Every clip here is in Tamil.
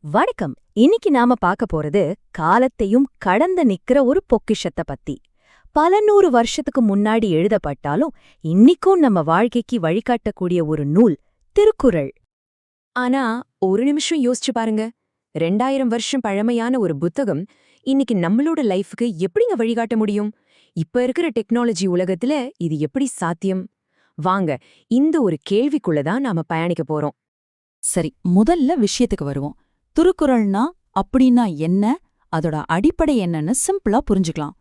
வணக்கம். இன்னைக்கு நாம பார்க்க போறது காலத்தையும் கடந்து நிக்கிற ஒரு பொக்கிஷத்தை பத்தி. பல நூறு வருஷத்துக்கு முன்னாடி எழுதப்பட்டாலும் இன்னிக்கும் நம்ம வாழ்க்கைக்கு வழிகாட்டக்கூடிய ஒரு நூல் திருக்குறள். ஆனா ஒரு நிமிஷம் யோசிச்சு பாருங்க, 2000 வருஷம் பழமையான ஒரு புத்தகம் இன்னைக்கு நம்மளோட லைஃப்க்கு எப்படிங்க வழிகாட்ட முடியும்? இப்ப இருக்கிற டெக்னாலஜி உலகத்துல இது எப்படி சாத்தியம்? வாங்க, இந்த ஒரு கேள்விக்குள்ளதான் நாம பயணிக்க போறோம். சரி, முதல்ல விஷயத்துக்கு வருவோம். திருக்குறள்னா அப்படின்னா என்ன, அதோட அடிப்படை என்னன்னு சிம்பிளா புரிஞ்சுக்கலாம்.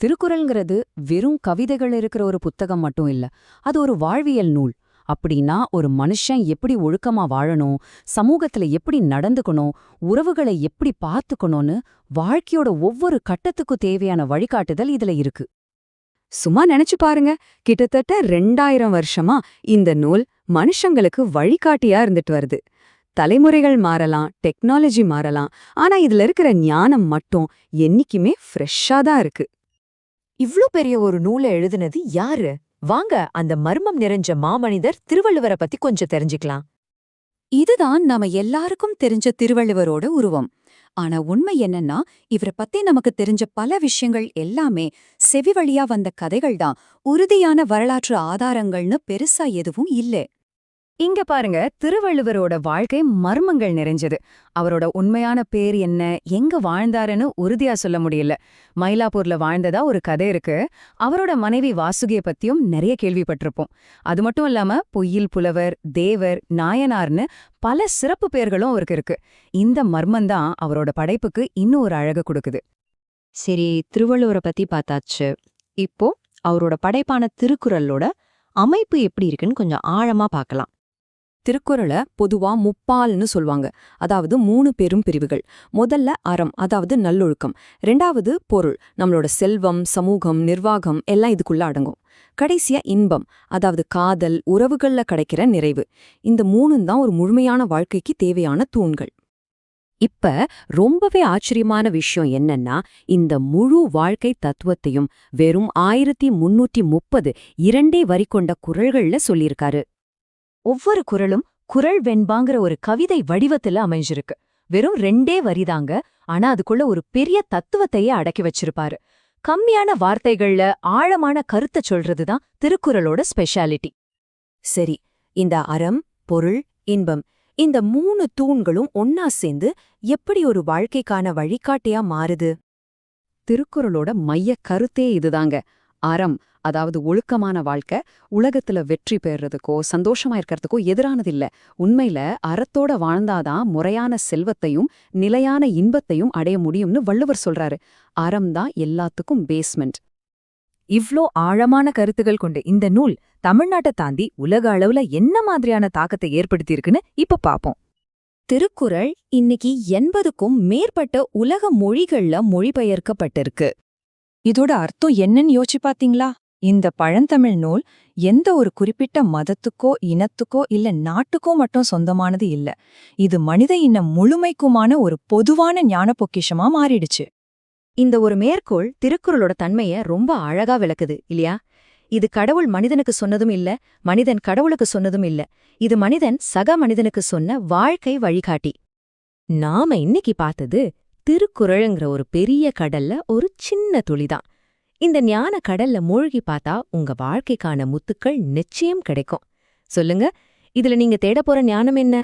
திருக்குறள்ங்கிறது வெறும் கவிதைகள் இருக்கிற ஒரு புத்தகம் மட்டும் இல்ல, அது ஒரு வாழ்வியல் நூல். அப்படின்னா ஒரு மனுஷன் எப்படி ஒழுக்கமா வாழணும், சமூகத்துல எப்படி நடந்துக்கணும், உறவுகளை எப்படி பார்த்துக்கணும்னு வாழ்க்கையோட ஒவ்வொரு கட்டத்துக்கும் தேவையான வழிகாட்டுதல் இதுல இருக்கு. சும்மா நினைச்சு பாருங்க, கிட்டத்தட்ட 2000 வருஷமா இந்த நூல் மனுஷங்களுக்கு வழிகாட்டியா இருந்துட்டு வருது. தலைமுறைகள் மாறலாம், டெக்னாலஜி மாறலாம், ஆனா இதுல இருக்கிற ஞானம் மட்டும் என்னைக்குமே ஃப்ரெஷ்ஷா தான் இருக்கு. இவ்ளோ பெரிய ஒரு நூலை எழுதுனது யாரு? வாங்க, அந்த மர்மம் நிறைஞ்ச மாமனிதர் திருவள்ளுவரை பத்தி கொஞ்சம் தெரிஞ்சுக்கலாம். இதுதான் நாம எல்லாருக்கும் தெரிஞ்ச திருவள்ளுவரோட உருவம். ஆனா உண்மை என்னன்னா, இவரை பத்தி நமக்கு தெரிஞ்ச பல விஷயங்கள் எல்லாமே செவி வழியா வந்த கதைகள் தான். உறுதியான வரலாற்று ஆதாரங்கள்னு பெருசா எதுவும் இல்ல. இங்க பாருங்க, திருவள்ளுவரோட வாழ்க்கை மர்மங்கள் நிறைஞ்சது. அவரோட உண்மையான பேர் என்ன, எங்க வாழ்ந்தாருன்னு உறுதியா சொல்ல முடியல. மயிலாப்பூர்ல வாழ்ந்ததா ஒரு கதை இருக்கு. அவரோட மனைவி வாசுகிய பத்தியும் நிறைய கேள்விப்பட்டிருப்போம். அது மட்டும் இல்லாம பொய்யில் புலவர், தேவர், நாயனார்னு பல சிறப்பு பெயர்களும் அவருக்கு இருக்கு. இந்த மர்மந்தான் அவரோட படைப்புக்கு இன்னும் ஒரு அழகு கொடுக்குது. சரி, திருவள்ளுவரை பத்தி பார்த்தாச்சு. இப்போ அவரோட படைப்பான திருக்குறளோட அமைப்பு எப்படி இருக்குன்னு கொஞ்சம் ஆழமா பார்க்கலாம். திருக்குறளை பொதுவா முப்பால்னு சொல்வாங்க. அதாவது 3 பெரும் பிரிவுகள். முதல்ல அறம், அதாவது நல்லொழுக்கம். 2வது பொருள், நம்மளோட செல்வம், சமூகம், நிர்வாகம் எல்லாம் இதுக்குள்ள அடங்கும். கடைசியா இன்பம், அதாவது காதல், உறவுகள்ல கிடைக்கிற நிறைவு. இந்த 3 தான் ஒரு முழுமையான வாழ்க்கைக்கு தேவையான தூண்கள். இப்ப ரொம்பவே ஆச்சரியமான விஷயம் என்னன்னா, இந்த முழு வாழ்க்கை தத்துவத்தையும் வெறும் 1330 2 வரி கொண்ட குறள்கள்ல சொல்லியிருக்காரு. ஒவ்வொரு குறளும் குறள் வெண்பாங்கிற ஒரு கவிதை வடிவத்துல அமைஞ்சிருக்கு. வெறும் 2 வரிதாங்க, ஆனா அதுக்குள்ள ஒரு பெரிய தத்துவத்தையே அடக்கி வச்சிருப்பாரு. கம்மியான வார்த்தைகள்ல ஆழமான கருத்தை சொல்றதுதான் திருக்குறளோட ஸ்பெஷாலிட்டி. சரி, இந்த அறம், பொருள், இன்பம், இந்த 3 தூண்களும் ஒன்னா சேர்ந்து எப்படி ஒரு வாழ்க்கைக்கான வழிகாட்டியா மாறுது? திருக்குறளோட மைய கருத்தே இதுதாங்க. அறம், அதாவது ஒழுக்கமான வாழ்க்கை, உலகத்துல வெற்றி பெறறதுக்கோ சந்தோஷமா இருக்கிறதுக்கோ எதிரானதில்ல. உண்மையில அறத்தோட வாழ்ந்தாதான் முறையான செல்வத்தையும் நிலையான இன்பத்தையும் அடைய முடியும்னு வள்ளுவர் சொல்றாரு. அறம்தான் எல்லாத்துக்கும் பேஸ்மெண்ட். இவ்ளோ ஆழமான கருத்துகள் கொண்ட இந்த நூல் தமிழ்நாட்டை தாண்டி உலக அளவுல என்ன மாதிரியான தாக்கத்தை ஏற்படுத்தியிருக்குன்னு இப்ப பாப்போம். திருக்குறள் இன்னைக்கு 80க்கும் மேற்பட்ட உலக மொழிகள்ல மொழிபெயர்க்கப்பட்டிருக்கு. இதோட அர்த்தம் என்னன்னு யோசிச்சு பாத்தீங்களா? இந்த பழந்தமிழ் நூல் எந்த ஒரு குறிப்பிட்ட மதத்துக்கோ இனத்துக்கோ இல்ல நாட்டுக்கோ மட்டும் சொந்தமானது இல்ல. இது மனித இனம் முழுமைக்குமான ஒரு பொதுவான ஞான பொக்கிஷமா மாறிடுச்சு. இந்த ஒரு மேற்கோள் திருக்குறளோட தன்மைய ரொம்ப அழகா விளக்குது இல்லையா? இது கடவுள் மனிதனுக்கு சொன்னதும் இல்ல, மனிதன் கடவுளுக்கு சொன்னதும் இல்ல. இது மனிதன் சக மனிதனுக்கு சொன்ன வாழ்க்கை வழிகாட்டி. நாம இன்னைக்கு பார்த்தது திருக்குறள்ங்கிற ஒரு பெரிய கடல்ல ஒரு சின்ன துளிதான். இந்த ஞான கடல்ல மூழ்கி பார்த்தா உங்க வாழ்க்கைக்கான முத்துக்கள் நிச்சயம் கிடைக்கும். சொல்லுங்க, இதுல நீங்க தேட போற ஞானம் என்ன?